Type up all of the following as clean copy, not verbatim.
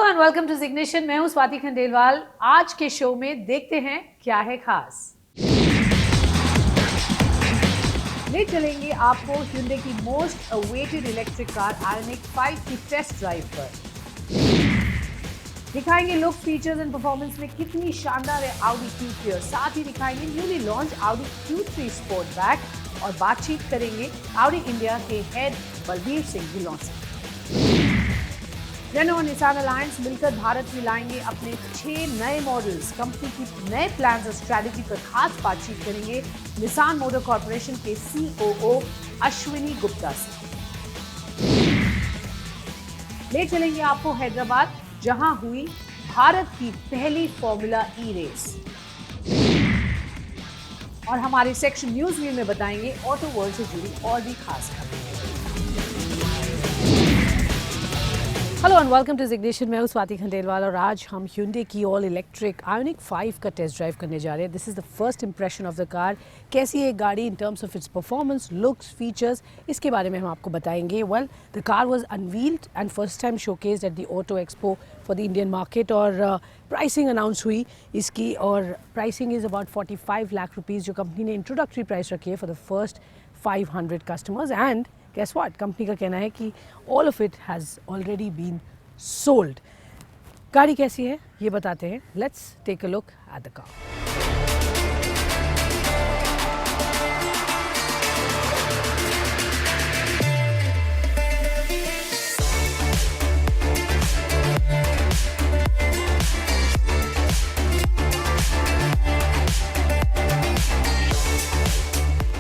And welcome to Ignition. मैं हूं स्वाति खंडेलवाल। आज के शो में देखते हैं क्या है खास। ले चलेंगे आपको Hyundai की most awaited electric car ionic 5 की टेस्ट ड्राइव पर। दिखाएंगे लुक, फीचर्स एंड परफॉर्मेंस में कितनी शानदार है Audi Q3 और साथ ही दिखाएंगे newly launch Audi Q3 Sportback और बातचीत करेंगे Audi इंडिया के हेड बलबीर सिंह ढिल्लों से। रेनो और निसान अलायंस मिलकर भारत में लाएंगे अपने 6 नए मॉडल्स। कंपनी की नए प्लान्स और स्ट्रैटेजी पर खास बातचीत करेंगे निसान मोटर कॉर्पोरेशन के COO अश्विनी गुप्ता से। ले चलेंगे आपको हैदराबाद, जहां हुई भारत की पहली फॉर्मूला ई रेस। और हमारे सेक्शन न्यूज व्यू में बताएंगे ऑटो वर्ल्ड से जुड़ी और भी खास खबरें। Hello and welcome to Ignition. मैं हूं स्वाति खंडेलवाल और आज हम Hyundai की ऑल इलेक्ट्रिक आयोनिक 5 का टेस्ट ड्राइव करने जा रहे हैं। This is the first impression of the car. कैसी है गाड़ी in terms of its performance, looks, features, इसके बारे में हम आपको बताएंगे। Well, the car was unveiled and first time showcased at the auto expo for the Indian market और प्राइसिंग अनाउंस हुई इसकी और pricing is about 45 lakh rupees जो कंपनी ने इंट्रोडक्टरी प्राइस रखी है for the first 500 customers. And guess what? Company का कहना है कि all of it has already been sold. गाड़ी कैसी है ये बताते हैं। Let's take a look at the car.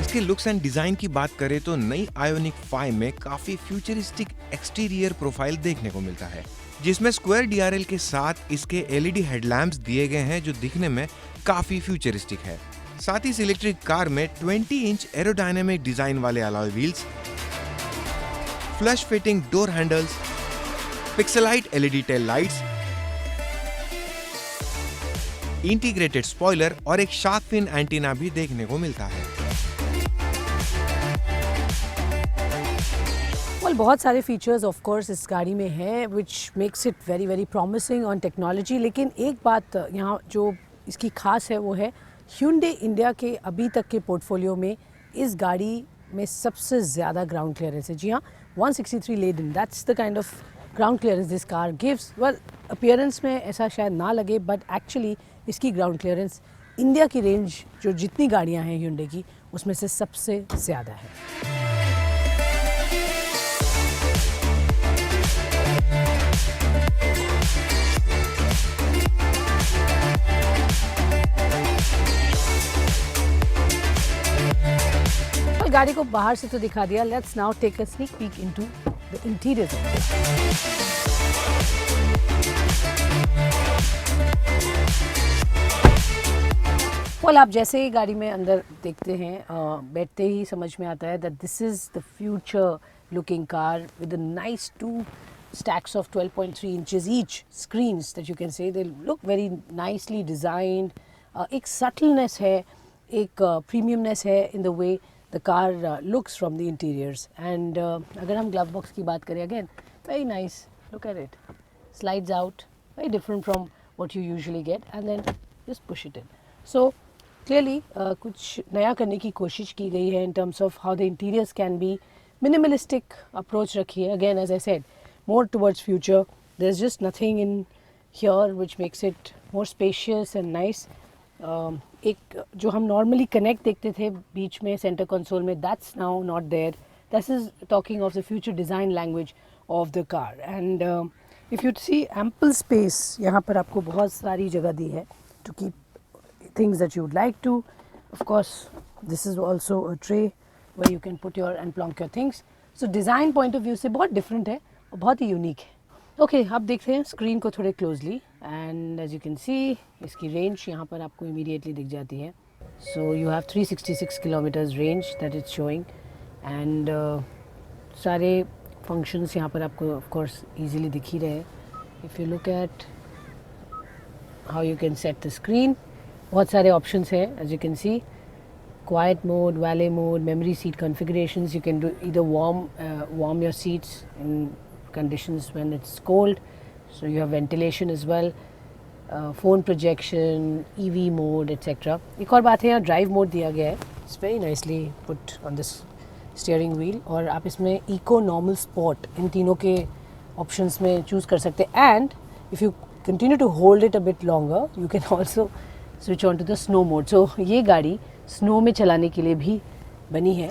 इसके लुक्स एंड डिजाइन की बात करें तो नई आयोनिक 5 में काफी फ्यूचरिस्टिक एक्सटीरियर प्रोफाइल देखने को मिलता है, जिसमें स्क्वायर DRL के साथ इसके LED हेडलैम्प्स दिए गए हैं जो दिखने में काफी फ्यूचरिस्टिक है। साथ ही इस इलेक्ट्रिक कार में 20 इंच एरोडायनेमिक डिजाइन वाले alloy wheels, flush fitting door handles, pixelite LED tail lights, integrated spoiler और एक शार्क फिन एंटीना भी देखने को मिलता है। बहुत सारे फीचर्स ऑफ कोर्स इस गाड़ी में है which makes it very very promising on technology. लेकिन एक बात यहाँ जो इसकी खास है वो है Hyundai इंडिया के अभी तक के पोर्टफोलियो में इस गाड़ी में सबसे ज़्यादा ग्राउंड क्लियरेंस है। जी हाँ, 163 लेड इन, that's the kind of ground clearance this car gives. Well, appearance में ऐसा शायद ना लगे बट एक्चुअली इसकी ग्राउंड क्लियरेंस इंडिया की रेंज जो जितनी गाड़ियाँ हैं Hyundai की उसमें से सबसे ज़्यादा है। गाड़ी को बाहर से तो दिखा दिया। Let's now take a sneak peek into the interior. Well, आप जैसे ही गाड़ी में अंदर देखते हैं बैठते ही समझ में आता है that this is the future looking car with a nice 2 stacks of 12.3 inches each screens that you can say. They look very nicely designed. एक subtleness है, एक premiumness है in the way the car looks from the interiors. And अगर हम glove box की बात करें again, very nice. Look at it. Slides out, very different from what you usually get, and then just push it in. So clearly कुछ नया करने की कोशिश की गई है in terms of how the interiors can be. Minimalistic approach रखी है. Again, as I said, more towards future. There's just nothing in here which makes it more spacious and nice. एक जो हम normally connect देखते थे बीच में center console में, that's now not there. This is talking of the future design language of the car. And if you see ample space, यहाँ पर आपको बहुत सारी जगह दी है to keep things that you would like to. Of course, this is also a tray where you can put your and plonk your things. So design point of view से बहुत different है और बहुत ही यूनिक है। Okay, अब देखते हैं screen को थोड़े closely and as you can see इसकी रेंज यहाँ पर आपको इमीडिएटली दिख जाती है। So you have 366 kilometres range that is showing and सारे फंक्शंस यहाँ पर आपको ऑफ कोर्स इजीली दिख ही रहे। If you look at how you can set the screen, बहुत सारे ऑप्शंस हैं as you can see. quiet mode, valet mode, memory seat configurations. You can do either warm your seats in conditions when it's cold, So you have ventilation as well, phone projection, EV mode, etc. एक और बात है, यहाँ drive mode दिया गया है. It's very nicely put on this steering wheel. और आप इसमें इको, नॉर्मल, स्पोर्ट इन तीनों के ऑप्शंस में चूज़ कर सकते हैं. And if you continue to hold it a bit longer, you can also switch on to the snow mode. So ये गाड़ी स्नो में चलाने के लिए भी बनी है.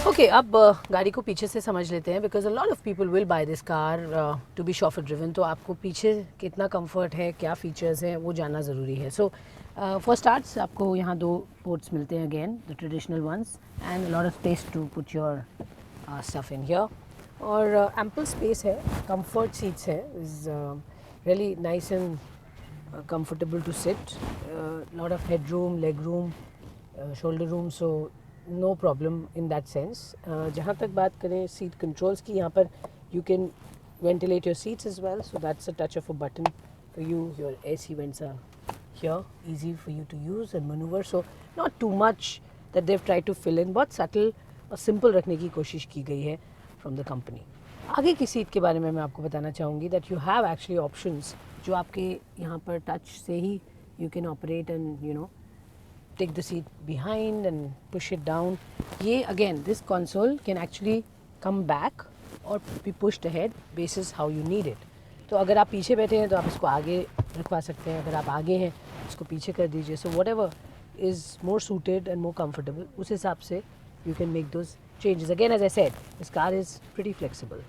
ओके, अब गाड़ी को पीछे से समझ लेते हैं, because a lot of people will buy this car to be chauffeur driven. तो आपको पीछे कितना कंफर्ट है, क्या फीचर्स हैं, वो जानना ज़रूरी है. सो फॉर स्टार्ट्स आपको यहाँ 2 पोर्ट्स मिलते हैं, again the traditional ones, and lot of space to put your stuff in here. और एम्पल स्पेस है, कंफर्ट सीट्स है, is really nice and comfortable to sit, lot of headroom, leg room, shoulder room, so no problem in that sense. जहाँ तक बात करें seat controls की, यहाँ पर you can ventilate your seats as well, so that's a touch of a button for you. Your AC vents are here, easy for you to use and maneuver, so not too much that they've tried to fill in. बहुत subtle और simple रखने की कोशिश की गई है from the company. आगे की सीट के बारे में मैं आपको बताना चाहूँगी that you have actually options जो आपके यहाँ पर टच से ही you can operate and you know take the seat behind and push it down. ये again this console can actually come back or be pushed ahead basis how you need it. तो अगर आप पीछे बैठे हैं तो आप इसको आगे रखवा सकते हैं, अगर आप आगे हैं इसको पीछे कर दीजिए. So whatever is more suited and more comfortable, उस हिसाब से you can make those changes. Again, as I said, this car is pretty flexible.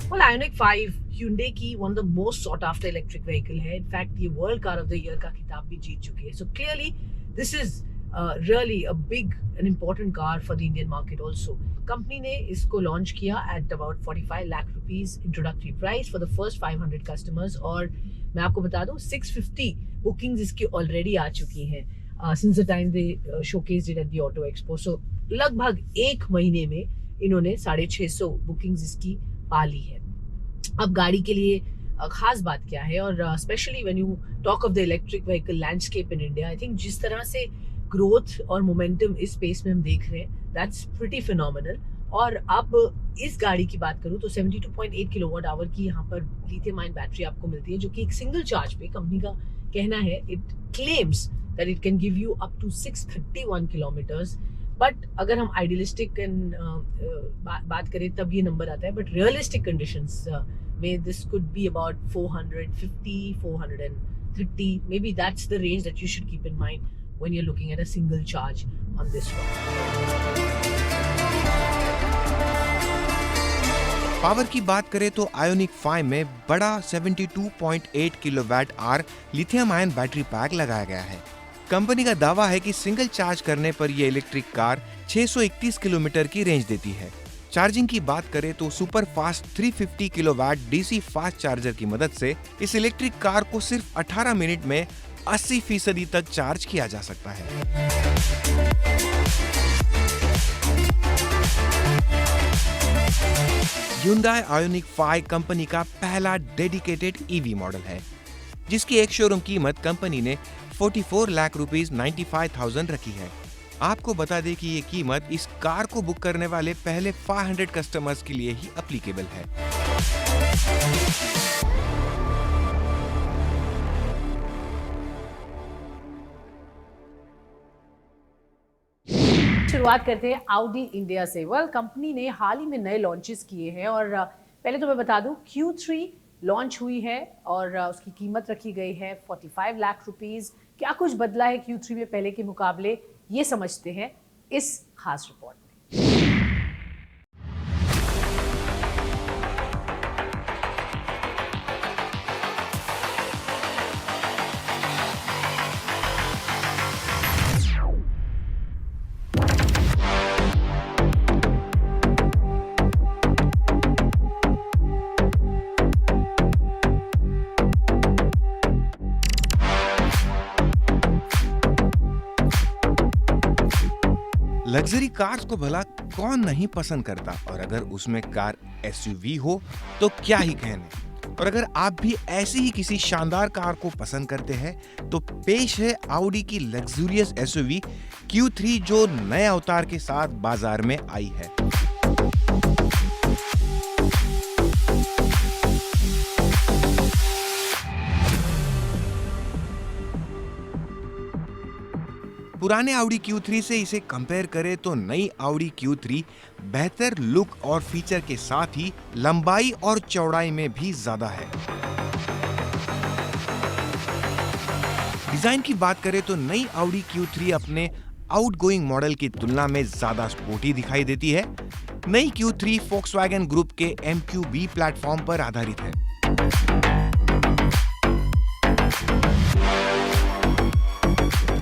Well, Ioniq 5 Hyundai की one of the most sought after electric vehicle है. In fact, ये World Car of the Year का खिताब भी जीत चुकी है. So clearly, this is really a big and important car for the Indian market also. Company ने इसको launch किया at about 45 lakh rupees introductory price for the first 500 customers. और मैं आपको बता दूं 650 bookings इसकी already आ चुकी हैं since the time they showcased it at the Auto Expo. So लगभग 1 महीने में इन्होंने 650 bookings इसकी पा ली है. अब गाड़ी के लिए खास बात क्या है, और specially when you talk of the electric vehicle landscape in India, I think जिस तरह से ग्रोथ और मोमेंटम इस स्पेस में हम देख रहे हैं, दैट्स प्रीटी फिनोमिनल. और अब इस गाड़ी की बात करूं तो 72.8 किलोवाट आवर की यहाँ पर लिथियम आयन बैटरी आपको मिलती है, जो कि एक सिंगल चार्ज पे कंपनी का कहना है, it claims that it can give you up to 631 kilometres. But अगर हम आइडियलिस्टिक बात करें तब ये नंबर आता है, बट रियलिस्टिक कंडीशंस में this could be about 450, 430, maybe that's the range that you should keep in mind when you're looking at a single charge on this one. Power की बात करें तो आयोनिक 5 में बड़ा 72.8 kilowatt hour lithium ion battery pack लगाया गया है. Company का दावा है कि सिंगल चार्ज करने पर यह इलेक्ट्रिक कार 631 किलोमीटर की रेंज देती है. चार्जिंग की बात करें तो super fast 350 kilowatt DC fast charger की मदद से इस इलेक्ट्रिक कार को सिर्फ 18 मिनट में 80% तक चार्ज किया जा सकता है. Hyundai Ioniq 5 कंपनी का पहला डेडिकेटेड ईवी मॉडल है, जिसकी एक शोरूम कीमत कंपनी ने 44 लाख रुपीस 95,000 रखी है. आपको बता दें कि ये कीमत इस कार को बुक करने वाले पहले 500 कस्टमर्स के लिए ही एप्लीकेबल है. शुरुआत करते हैं Audi इंडिया से. वेल, कंपनी ने हाल ही में नए लॉन्चेस किए हैं, और पहले तो मैं बता दूं Q3 लॉन्च हुई है और उसकी कीमत रखी गई है 45 लाख रुपीस. क्या कुछ बदला है Q3 में पहले के मुकाबले, ये समझते हैं इस खास रिपोर्ट में. लग्जरी कार्स को भला कौन नहीं पसंद करता, और अगर उसमें कार एसयूवी हो तो क्या ही कहने। और अगर आप भी ऐसी ही किसी शानदार कार को पसंद करते हैं तो पेश है ऑडी की लग्जूरियस एसयूवी Q3 जो नए अवतार के साथ बाजार में आई है। पुराने ऑडी Q3 से इसे कंपेयर करें तो नई ऑडी Q3 बेहतर लुक और फीचर के साथ ही लंबाई और चौड़ाई में भी ज्यादा है। डिजाइन की बात करें तो नई ऑडी Q3 अपने आउटगोइंग मॉडल की तुलना में ज्यादा स्पोर्टी दिखाई देती है। नई Q3 फोक्सवैगन ग्रुप के MQB प्लेटफॉर्म पर आधारित है।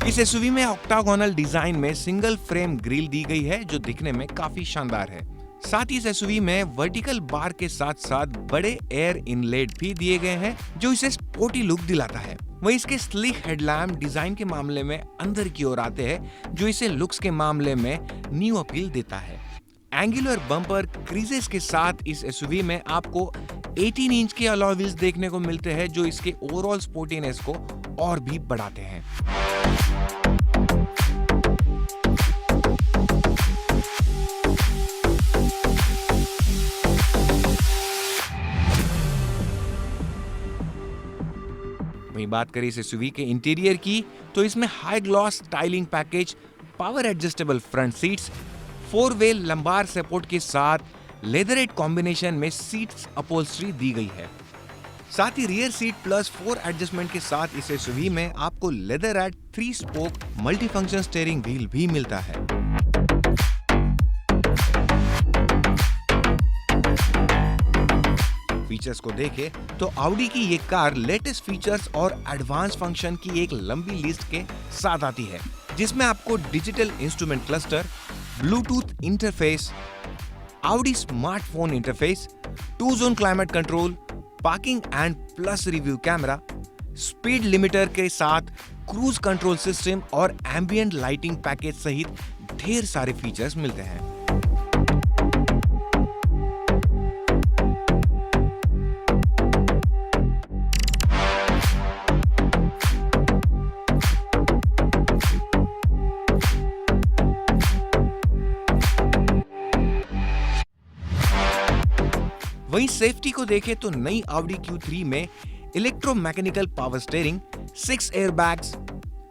इस एसयूवी में ऑक्टागोनल डिजाइन में सिंगल फ्रेम ग्रिल दी गई है जो दिखने में काफी शानदार है। साथ ही इस एसयूवी में वर्टिकल बार के साथ साथ बड़े एयर इनलेट भी दिए गए हैं जो इसे स्पोर्टी लुक दिलाता है। वहीं इसके स्लिक हेडलैम्प डिजाइन के मामले में अंदर की ओर आते हैं जो इसे लुक्स के मामले में न्यू अपील देता है। एंगुलर बम्पर क्रीजेस के साथ इस एसयूवी में आपको 18 इंच के अलॉय व्हील्स देखने को मिलते हैं जो इसके ओवरऑल स्पोर्टीनेस को और भी बढ़ाते हैं। वहीं बात करें इस एसयूवी के इंटीरियर की तो इसमें high gloss styling package, power adjustable front seats, 4-वे लंबार सपोर्ट के साथ लेदरेट कॉम्बिनेशन में सीट्स अपहोल्स्ट्री दी गई है। साथ ही रियर सीट प्लस 4 एडजस्टमेंट के साथ इस एसयूवी में आपको leatherette 3 spoke multifunction steering wheel भी मिलता है। फीचर्स को देखें तो ऑडी की ये कार लेटेस्ट फीचर्स और एडवांस फंक्शन की एक लंबी लिस्ट के साथ आती है जिसमें आपको digital instrument cluster, Bluetooth interface, Audi smartphone interface, 2 zone climate control, parking and plus review camera, speed limiter के साथ क्रूज कंट्रोल सिस्टम और एम्बिएंट लाइटिंग पैकेज सहित ढेर सारे फीचर्स मिलते हैं। वहीं सेफ्टी को देखें तो नई ऑडी Q3 में electromechanical power steering, 6 airbags,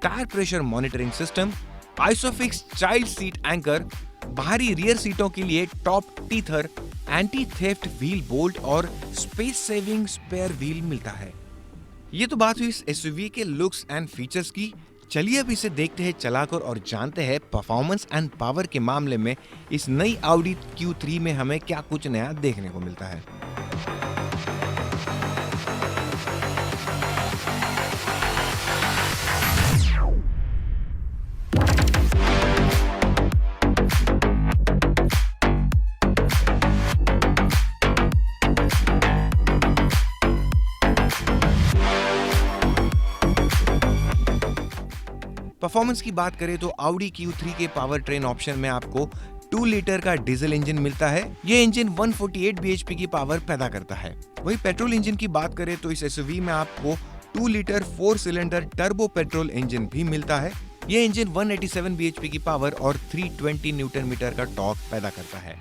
tyre pressure monitoring system, ISOFIX child seat anchor, बाहरी रियर सीटों के लिए top tether, anti theft wheel bolt और स्पेस सेविंग स्पेयर व्हील मिलता है। ये तो बात हुई इस एसयूवी के लुक्स एंड फीचर्स की। चलिए अब इसे देखते हैं चलाकर और जानते हैं परफॉर्मेंस एंड पावर के मामले में इस नई ऑडी Q3 में हमें क्या कुछ नया देखने को मिलता है। परफॉर्मेंस की बात करें तो ऑडी Q3 के पावर ट्रेन ऑप्शन में आपको 2 लीटर का डीजल इंजन मिलता है। ये इंजन 148 bhp की पावर पैदा करता है। वहीं पेट्रोल इंजन की बात करें तो इस एसयूवी में आपको 2 litre 4 cylinder turbo petrol engine भी मिलता है। ये इंजन 187 bhp की पावर और 320 न्यूटन मीटर का टॉर्क पैदा करता है।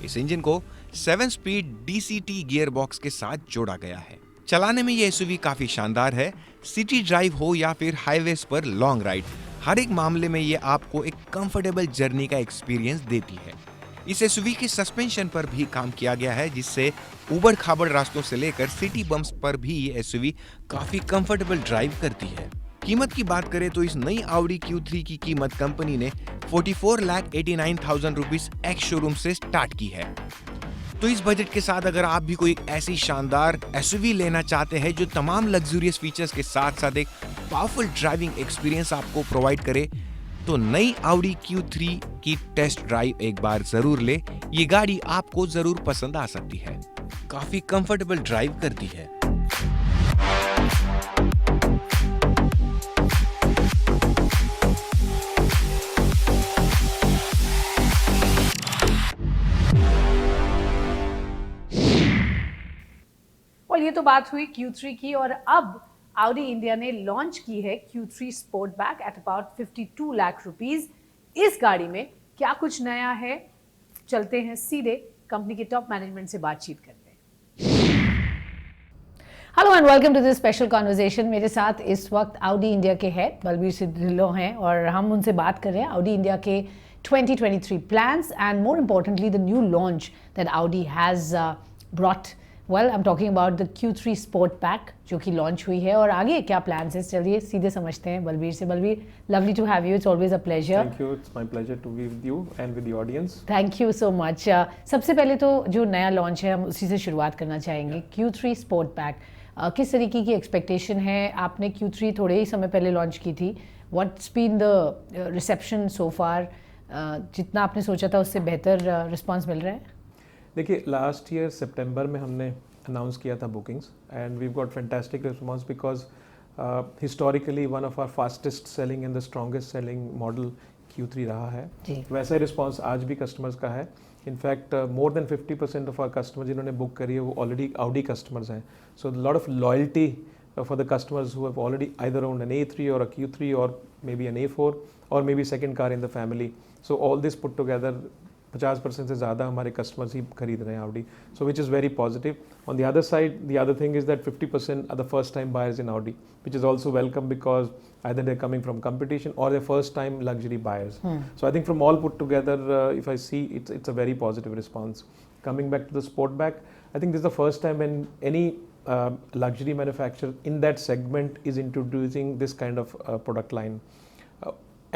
इस इंजन को 7 स्पीड DCT गियर बॉक्स के साथ जोड़ा गया है। चलाने में ये एसयूवी काफी शानदार है। सिटी ड्राइव हो या फिर हाईवेज पर लॉन्ग राइड, हर एक मामले में ये आपको एक कंफर्टेबल जर्नी का एक्सपीरियंस देती है। इस एसयूवी के सस्पेंशन पर भी काम किया गया है जिससे उबड़ खाबड़ रास्तों से लेकर सिटी बम्प्स पर भी ये एसयूवी काफी कंफर्टेबल ड्राइव करती है। कीमत की बात करें तो इस नई ऑडी Q3 की कीमत कंपनी ने 44,89,000 रुपीज एक्स शोरूम से स्टार्ट की है। तो इस बजट के साथ अगर आप भी कोई ऐसी शानदार एसयूवी लेना चाहते हैं जो तमाम लग्जूरियस फीचर्स के साथ साथ एक पावरफुल ड्राइविंग एक्सपीरियंस आपको प्रोवाइड करे तो नई ऑडी Q3 की टेस्ट ड्राइव एक बार जरूर ले। ये गाड़ी आपको जरूर पसंद आ सकती है, काफी कंफर्टेबल ड्राइव करती है। तो बात हुई Q3 की और अब Audi इंडिया ने लॉन्च की है Q3 Sportback at about 52 lakh rupees. इस गाड़ी में क्या कुछ नया है, चलते हैं सीधे कंपनी के टॉप मैनेजमेंट से बातचीत करते हैं। Hello and welcome to this special conversation. मेरे साथ इस वक्त Audi इंडिया के हेड बलबीर सिंह ढिल्लों हैं और हम उनसे बात कर रहे हैं Audi इंडिया के 2023 plans and more importantly the new launch that Audi has brought. Well, I'm talking about the Q3 Sportback जो कि लॉन्च हुई है और आगे क्या प्लान्स है, चलिए सीधे समझते हैं बलबीर से। Balbir, lovely to have you. It's always a pleasure. Thank you. It's my pleasure to be with you and with the audience. Thank you so much. सबसे पहले तो जो नया लॉन्च है हम उसी से शुरुआत करना चाहेंगे। Q3 Sportback किस तरीके की एक्सपेक्टेशन है? आपने Q3 थोड़े ही समय पहले लॉन्च की थी। What's been the reception so far? जितना आपने सोचा था उससे बेहतर रिस्पांस मिल रहा है? देखिए, लास्ट ईयर सितंबर में हमने अनाउंस किया था bookings and we got fantastic response because historically one of our fastest selling and the strongest selling model Q3 रहा है। वैसा ही रिस्पांस आज भी कस्टमर्स का है। In fact more than 50% of our customer जिन्होंने बुक करी है वो ऑलरेडी Audi कस्टमर्स हैं। So lot of loyalty for the customers who have already either owned an A3 or a Q3 or maybe an A4 or maybe second car in the family. So all this put together 50% से ज़्यादा हमारे customers ही खरीद रहे हैं Audi. So which is very positive. On the other side, the other thing is that 50% are the first time buyers in Audi, which is also welcome because either they're coming from competition or they're first time luxury buyers. So I think from all put together, if I see, it's a very positive response. Coming back to the Sportback, I think this is the first time when any luxury manufacturer in that segment is introducing this kind of product line.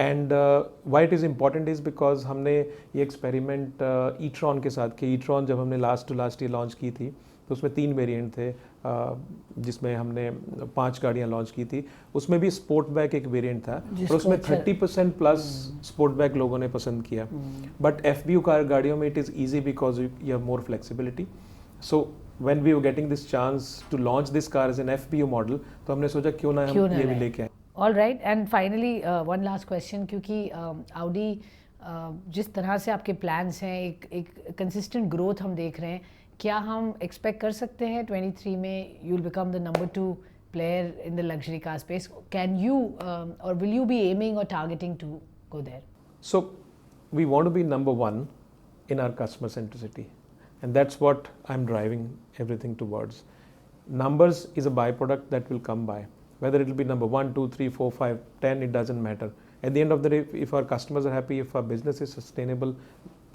And why it is important is because हमने ये experiment e-tron के साथ किया। e-tron जब हमने last year launch की थी तो उसमें 3 वेरिएंट थे, जिसमें हमने 5 गाड़ियाँ लॉन्च की थी। उसमें भी स्पोर्टबैक एक वेरिएंट था और उसमें 30% प्लस स्पोर्टबैक लोगों ने पसंद किया। बट FBU कार गाड़ियों में it is easy because you have more flexibility. So when we were getting this chance to launch this car as an FBU model, तो हमने सोचा क्यों ना हम ये भी लेके आए। All right, and finally one last question, क्योंकि Audi जिस तरह से आपके प्लान्स हैं, एक कंसिस्टेंट ग्रोथ हम देख रहे हैं, क्या हम एक्सपेक्ट कर सकते हैं 23 में you will become the number 2 player in the luxury car space? Can you or will you be aiming or targeting to go there? So we want to be number 1 in our customer centricity. And that's what I'm driving everything towards. Numbers is a byproduct that will come by. Whether it will be number 1, 2, 3, 4, 5, 10, it doesn't matter. At the end of the day, if our customers are happy, if our business is sustainable,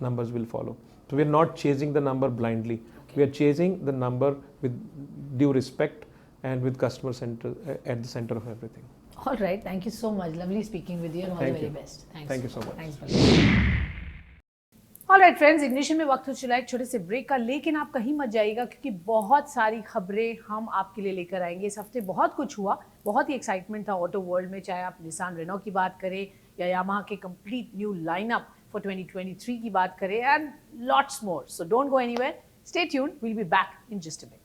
numbers will follow. So we're not chasing the number blindly. We are chasing the number with due respect and with customer center at the center of everything. All right, thank you so much. Lovely speaking with you and all the very best. Thanks. Thank you so much. Thanks. Alright friends, ignition में वक्त हो चला एक छोटे से break का, लेकिन आप कहीं मत जाइएगा क्योंकि बहुत सारी खबरें हम आपके लिए लेकर आएंगे। इस हफ्ते बहुत कुछ हुआ, बहुत ही एक्साइटमेंट था ऑटो वर्ल्ड में, चाहे आप निसान रेनो की बात करें या यामाहा के कंप्लीट न्यू लाइनअप फॉर 2023 की बात करें and lots more. So don't go anywhere, stay tuned, we will be back in just a bit.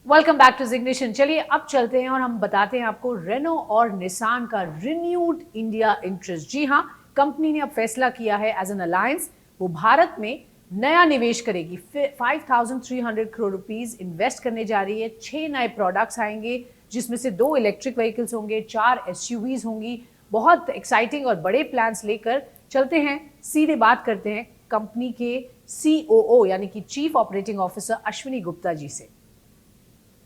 Welcome back to Ignition. चलिए अब चलते हैं और हम बताते हैं आपको रेनो और निसान का रिन्यूड इंडिया इंटरेस्ट। जी हाँ, कंपनी ने अब फैसला किया है एज एन अलायंस वो भारत में नया निवेश करेगी। 5,300 करोड़ रुपीस इन्वेस्ट करने जा रही है। 6 नए प्रोडक्ट्स आएंगे जिसमें से 2 इलेक्ट्रिक व्हीकल्स होंगे, 4 SUVs होंगी। बहुत एक्साइटिंग और बड़े प्लान्स लेकर चलते हैं, सीधे बात करते हैं कंपनी के COO यानी कि chief operating officer Ashwini Gupta ji से।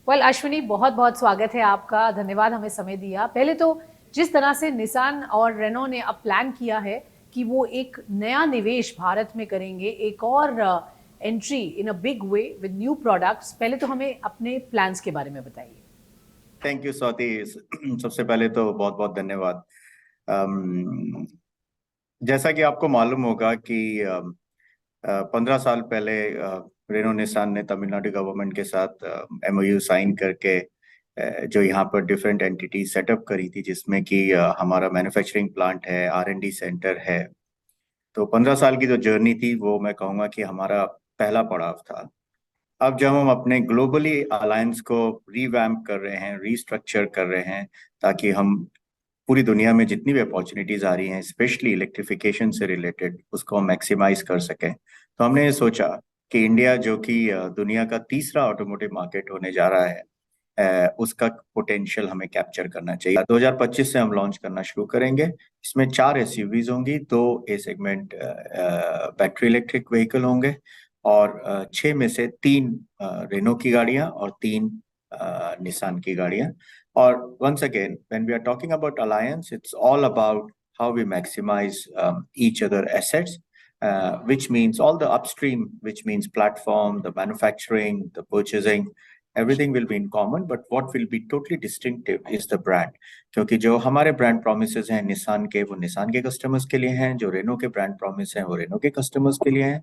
अश्विनी, बहुत बहुत स्वागत है आपका, धन्यवाद हमें समय दिया। पहले तो जिस तरह से निसान और रेनो ने अब प्लान किया है कि वो एक नया निवेश भारत में करेंगे, एक और entry in a big way with new products, पहले तो हमें अपने प्लान्स के बारे में बताइए। थैंक यू स्वाति, सबसे पहले तो बहुत बहुत धन्यवाद। जैसा कि आपको मालूम होगा कि 15 साल पहले रेनो निसान ने तमिलनाडु गवर्नमेंट के साथ MOU साइन करके जो यहाँ पर डिफरेंट एंटिटी सेटअप करी थी, जिसमें कि हमारा मैन्युफैक्चरिंग प्लांट है, R&D सेंटर है। तो 15 साल की जो जर्नी थी वो मैं कहूँगा कि हमारा पहला पड़ाव था। अब जब हम अपने ग्लोबली अलायंस को रीवैम्प कर रहे हैं, रीस्ट्रक्चर कर रहे हैं, ताकि हम पूरी दुनिया में जितनी भी अपॉर्चुनिटीज आ रही हैं स्पेशली इलेक्ट्रिफिकेशन से रिलेटेड उसको हम मैक्सिमाइज कर सकें, तो हमने ये सोचा कि इंडिया जो कि दुनिया का तीसरा ऑटोमोटिव मार्केट होने जा रहा है, उसका पोटेंशियल हमें कैप्चर करना चाहिए। 2025 से हम लॉन्च करना शुरू करेंगे। इसमें 4 एसयूवीज होंगी, 2 A segment battery electric vehicle होंगे और 6 में से 3 रेनो की गाड़ियां और 3 निसान की गाड़ियां। और once again, when we are talking about alliance, it's all about how we maximize each other assets, which means all the upstream, which means platform, the manufacturing, the purchasing, everything will be in common, but what will be totally distinctive is the brand. क्योंकि जो हमारे brand promises हैं Nissan के, वो Nissan के customers के लिए हैं, जो रेनो के ब्रांड प्रोमिस हैं वो रेनो के कस्टमर्स के लिए हैं।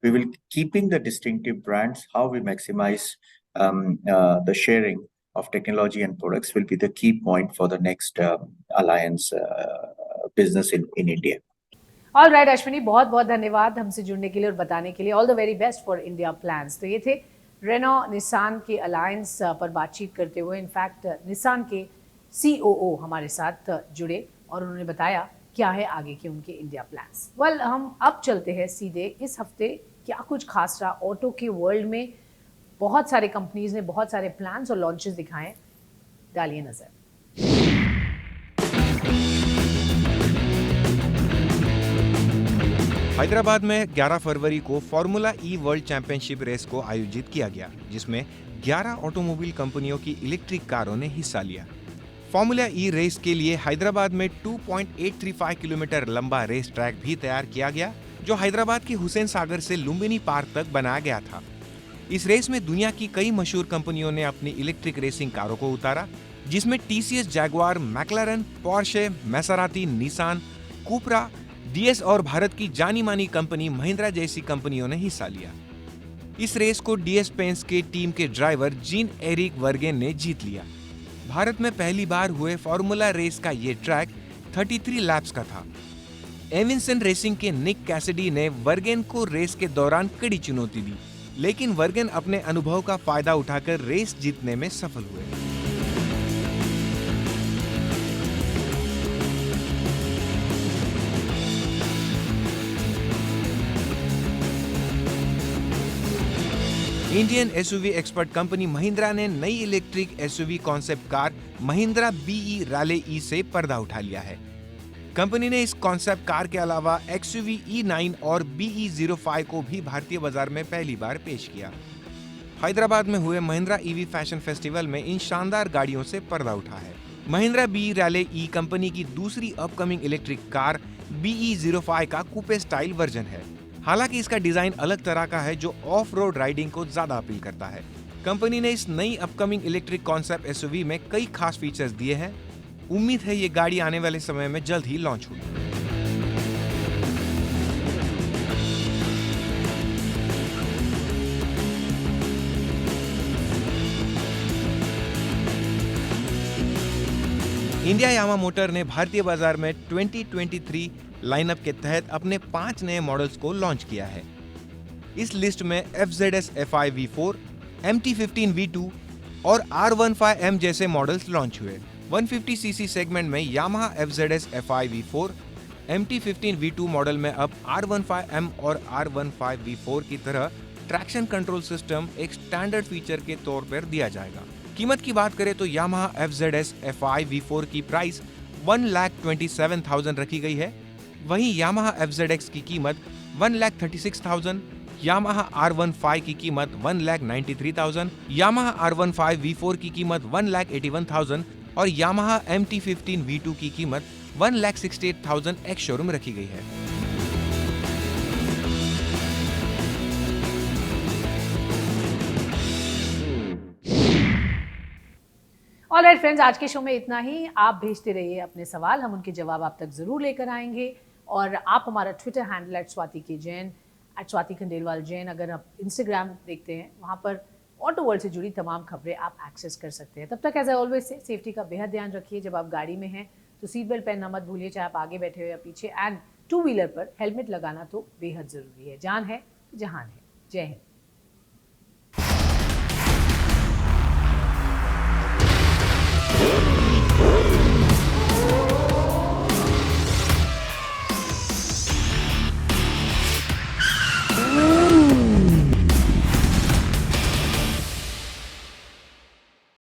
We will keeping the distinctive brands, how we maximize the sharing of technology and products will be the key point for the next alliance business in India. All right Ashwini, बहुत बहुत धन्यवाद हमसे जुड़ने के लिए और बताने के लिए। All the very best for India plans. तो ये थे रेनो निसान के अलायंस पर बातचीत करते हुए इनफैक्ट निसान के COO हमारे साथ जुड़े और उन्होंने बताया क्या है आगे के उनके इंडिया प्लान्स। वेल, हम अब चलते हैं सीधे इस हफ्ते क्या कुछ खास रहा ऑटो के वर्ल्ड में। बहुत सारे कंपनीज ने बहुत सारे प्लान्स और लॉन्चेस दिखाए, डालिए नजर। हैदराबाद में 11 फरवरी को फॉर्मूला ई वर्ल्ड चैंपियनशिप रेस को आयोजित किया गया, जिसमें 11 ऑटोमोबाइल कंपनियों की इलेक्ट्रिक कारों ने हिस्सा लिया। फॉर्मूला ई रेस के लिए हैदराबाद में 2.835 किलोमीटर लंबा रेस ट्रैक भी तैयार किया गया, जो हैदराबाद के हुसैन सागर से लुम्बिनी पार्क तक बनाया गया था। इस रेस में दुनिया की कई मशहूर कंपनियों ने अपनी इलेक्ट्रिक रेसिंग कारों को उतारा, जिसमें TCS Jaguar, McLaren, Porsche, Maserati, Nissan, Cupra, DS और भारत की जानी मानी कंपनी महिंद्रा जैसी कंपनियों ने हिस्सा लिया। इस रेस को DS पेंस के टीम के ड्राइवर जीन एरिक वर्गेन ने जीत लिया। भारत में पहली बार हुए फॉर्मूला रेस का ये ट्रैक 33 लैप्स का था। एविंसन रेसिंग के निक कैसिडी ने वर्गेन को रेस के दौरान कड़ी चुनौती दी, लेकिन वर्गेन अपने अनुभव का फायदा उठाकर रेस जीतने में सफल हुए। Indian SUV expert company Mahindra ने नई electric SUV concept car Mahindra BE rally E से पर्दा उठा लिया है। कंपनी ने इस कॉन्सेप्ट कार के अलावा XUV E9 और BE05 को भी भारतीय बाजार में पहली बार पेश किया। हैदराबाद में हुए महिंद्रा EV फैशन फेस्टिवल में इन शानदार गाड़ियों से पर्दा उठा है। Mahindra BE rally E company की दूसरी अपकमिंग इलेक्ट्रिक कार BE05 का कूपे स्टाइल वर्जन है। हालांकि इसका डिजाइन अलग तरह का है, जो ऑफ रोड राइडिंग को ज्यादा अपील करता है। कंपनी ने इस नई अपकमिंग इलेक्ट्रिक कॉन्सेप्ट SUV में कई खास फीचर्स दिए हैं। उम्मीद है ये गाड़ी आने वाले समय में जल्द ही लॉन्च होगी। इंडिया यामा मोटर ने भारतीय बाजार में 2023 लाइनअप के तहत अपने 5 नए मॉडल्स को लॉन्च किया है। इस लिस्ट में FZS FI V4, MT15 V2 और R15M जैसे मॉडल्स लॉन्च हुए। 150cc सेगमेंट में Yamaha FZS FI V4, MT15 V2 model में अब R15M और R15 V4 की तरह ट्रैक्शन कंट्रोल सिस्टम एक स्टैंडर्ड फीचर के तौर पर दिया जाएगा। कीमत की बात करें तो यामाहा FZS FI V4 की प्राइस 1,27,000 रखी गई है। वहीं यामाहा FZX की कीमत 1,36,000, यामाहा R15 की कीमत 1,93,000, यामाहा R15 V4 की कीमत 1,81,000 और यामाहा MT15 V2 की कीमत 1,68,000 एक्स शोरूम रखी गई है। ऑलराइट फ्रेंड्स, आज के शो में इतना ही। आप भेजते रहिए अपने सवाल, हम उनके जवाब आप तक जरूर लेकर आएंगे। और आप हमारा ट्विटर हैंडल @स्वाति_के_जैन, @स्वाति_खंडेलवाल जैन, अगर आप इंस्टाग्राम देखते हैं वहाँ पर ऑटो वर्ल्ड से जुड़ी तमाम खबरें आप एक्सेस कर सकते हैं। तब तक एज आई ऑलवेज से सेफ्टी का बेहद ध्यान रखिए। जब आप गाड़ी में हैं तो सीट बेल्ट पहनना मत भूलिए, चाहे आप आगे बैठे हो या पीछे। एंड 2 व्हीलर पर हेलमेट लगाना तो बेहद ज़रूरी है। जान है जहान है। जय हिंद।